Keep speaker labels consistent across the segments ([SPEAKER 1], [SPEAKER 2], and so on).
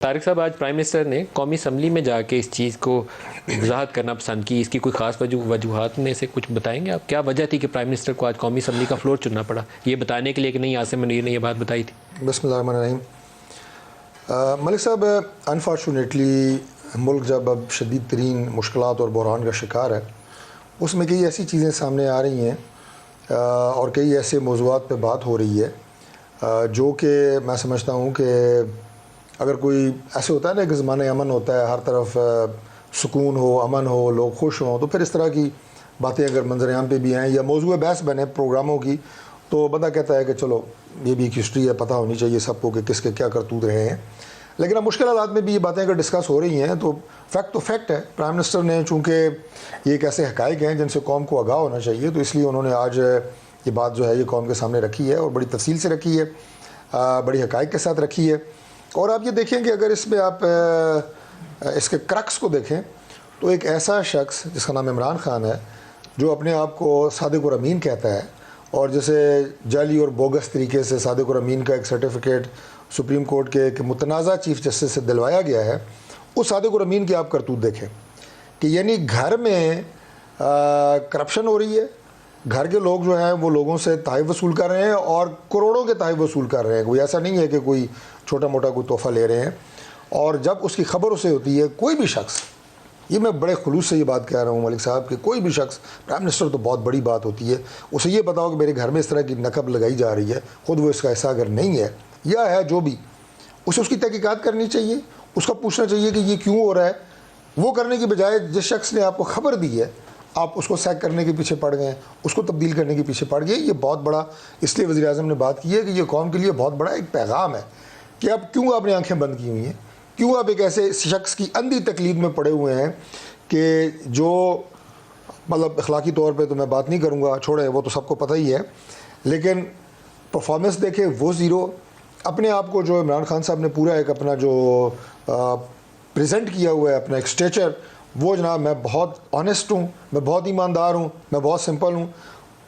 [SPEAKER 1] طارق صاحب، آج prime minister نے قومی اسمبلی میں جا کے اس چیز کو وضاحت کرنا پسند کی. اس کی کوئی خاص وجوہات میں سے کچھ بتائیں گے آپ؟ کیا وجہ تھی کہ پرائم منسٹر کو آج قومی اسمبلی کا فلور چننا پڑا، یہ بتانے کے لیے کہ نہیں عاصم منیر نے یہ بات بتائی تھی؟
[SPEAKER 2] بسم اللہ الرحمن الرحیم. ملک صاحب، انفارچونیٹلی ملک جب اب شدید ترین مشکلات اور بحران کا شکار ہے، اس میں کئی ایسی چیزیں سامنے آ رہی ہیں اور کئی ایسے موضوعات پہ بات ہو رہی ہے جو کہ میں سمجھتا ہوں کہ اگر کوئی ایسے ہوتا ہے نا کہ زمانہ امن ہوتا ہے، ہر طرف سکون ہو، امن ہو، لوگ خوش ہوں، تو پھر اس طرح کی باتیں اگر منظر عام پہ بھی آئیں یا موضوع بحث بنے پروگراموں کی، تو بندہ کہتا ہے کہ چلو یہ بھی ایک ہسٹری ہے، پتہ ہونی چاہیے سب کو کہ کس کے کیا کرتوت رہے ہیں. لیکن اب مشکل حالات میں بھی یہ باتیں اگر ڈسکس ہو رہی ہیں تو فیکٹ ہے. پرائم منسٹر نے چونکہ یہ ایک ایسے حقائق ہیں جن سے قوم کو آگاہ ہونا چاہیے، تو اس لیے انہوں نے آج یہ بات جو ہے یہ قوم کے سامنے رکھی ہے اور بڑی تفصیل سے رکھی ہے، بڑی حقائق کے ساتھ رکھی ہے. اور آپ یہ دیکھیں کہ اگر اس میں آپ اس کے کرکس کو دیکھیں تو ایک ایسا شخص جس کا نام عمران خان ہے، جو اپنے آپ کو صادق اور امین کہتا ہے، اور جسے جعلی اور بوگس طریقے سے صادق اور امین کا ایک سرٹیفکیٹ سپریم کورٹ کے ایک متنازع چیف جسٹس سے دلوایا گیا ہے، اس صادق اور امین کی آپ کرتوت دیکھیں کہ یعنی گھر میں کرپشن ہو رہی ہے، گھر کے لوگ جو ہیں وہ لوگوں سے تحائف وصول کر رہے ہیں اور کروڑوں کے تحائف وصول کر رہے ہیں. کوئی ایسا نہیں ہے کہ کوئی چھوٹا موٹا کوئی تحفہ لے رہے ہیں. اور جب اس کی خبر اسے ہوتی ہے، کوئی بھی شخص، یہ میں بڑے خلوص سے یہ بات کہہ رہا ہوں ملک صاحب، کہ کوئی بھی شخص، پرائم منسٹر تو بہت بڑی بات ہوتی ہے، اسے یہ بتاؤ کہ میرے گھر میں اس طرح کی نقب لگائی جا رہی ہے، خود وہ اس کا حصہ اگر نہیں ہے یا ہے جو بھی، اسے اس کی تحقیقات کرنی چاہیے، اس کا پوچھنا چاہیے کہ یہ کیوں ہو رہا ہے. وہ کرنے کی بجائے جس شخص نے آپ کو خبر دی ہے، آپ اس کو سیک کرنے کے پیچھے پڑ گئے، اس کو تبدیل کرنے کے پیچھے پڑ گئے. یہ بہت بڑا، اس لیے وزیر اعظم نے بات کی ہے کہ یہ قوم کے لیے بہت بڑا ایک پیغام ہے کہ اب کیوں آپ نے آنکھیں بند کی ہوئی ہیں، کیوں آپ ایک ایسے شخص کی اندھی تقلید میں پڑے ہوئے ہیں کہ جو مطلب اخلاقی طور پہ تو میں بات نہیں کروں گا، چھوڑیں، وہ تو سب کو پتہ ہی ہے، لیکن پرفارمنس دیکھیں وہ زیرو. اپنے آپ کو جو عمران خان صاحب نے پورا ایک اپنا جو پریزنٹ کیا ہوا ہے، اپنا ایک اسٹیچر، وہ جناب میں بہت آنیسٹ ہوں، میں بہت ایماندار ہوں، میں بہت سمپل ہوں.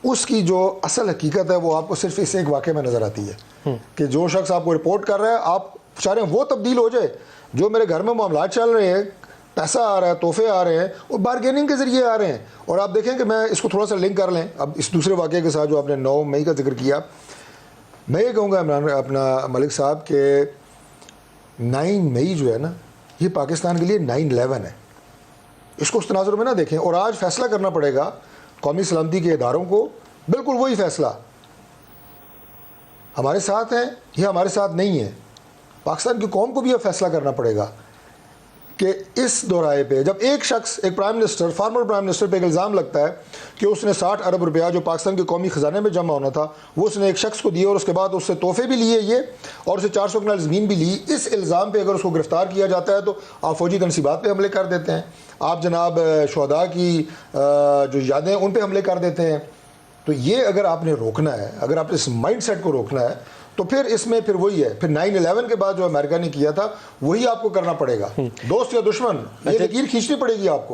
[SPEAKER 2] اس کی جو اصل حقیقت ہے وہ آپ کو صرف اس ایک واقعے میں نظر آتی ہے کہ جو شخص آپ کو رپورٹ کر رہا ہے، آپ چاہ رہے ہیں وہ تبدیل ہو جائے. جو میرے گھر میں معاملات چل رہے ہیں، پیسہ آ رہا ہے، تحفے آ رہے ہیں، وہ بارگیننگ کے ذریعے آ رہے ہیں. اور آپ دیکھیں کہ میں اس کو تھوڑا سا لنک کر لیں اب اس دوسرے واقعے کے ساتھ جو آپ نے 9 مئی کا ذکر کیا. میں یہ کہوں گا اپنا ملک صاحب کہ 9 مئی جو ہے نا، یہ پاکستان کے لیے 9/11 ہے. اس کو اس تناظر میں نہ دیکھیں. اور آج فیصلہ کرنا پڑے گا قومی سلامتی کے اداروں کو، بالکل وہی فیصلہ ہمارے ساتھ ہے یا ہمارے ساتھ نہیں ہے. پاکستان کی قوم کو بھی یہ فیصلہ کرنا پڑے گا کہ اس دورائے پہ جب ایک شخص، ایک prime minister, former prime minister پہ ایک الزام لگتا ہے کہ اس نے 60 ارب روپیہ جو پاکستان کے قومی خزانے میں جمع ہونا تھا وہ اس نے ایک شخص کو دیے، اور اس کے بعد اس سے تحفے بھی لیے یہ، اور اسے 400 کنال زمین بھی لی. اس الزام پہ اگر اس کو گرفتار کیا جاتا ہے تو آپ فوجی تنصیبات پہ حملے کر دیتے ہیں، آپ جناب شہداء کی جو یادیں ان پہ حملے کر دیتے ہیں. تو یہ اگر آپ نے روکنا ہے، اگر آپ اس مائنڈ سیٹ کو روکنا ہے، تو پھر اس میں پھر وہی ہے، پھر 9/11 کے بعد جو امریکہ نے کیا تھا وہی آپ کو کرنا پڑے گا. دوست یا دشمن، یہ لکیر کھینچنی پڑے گی آپ کو.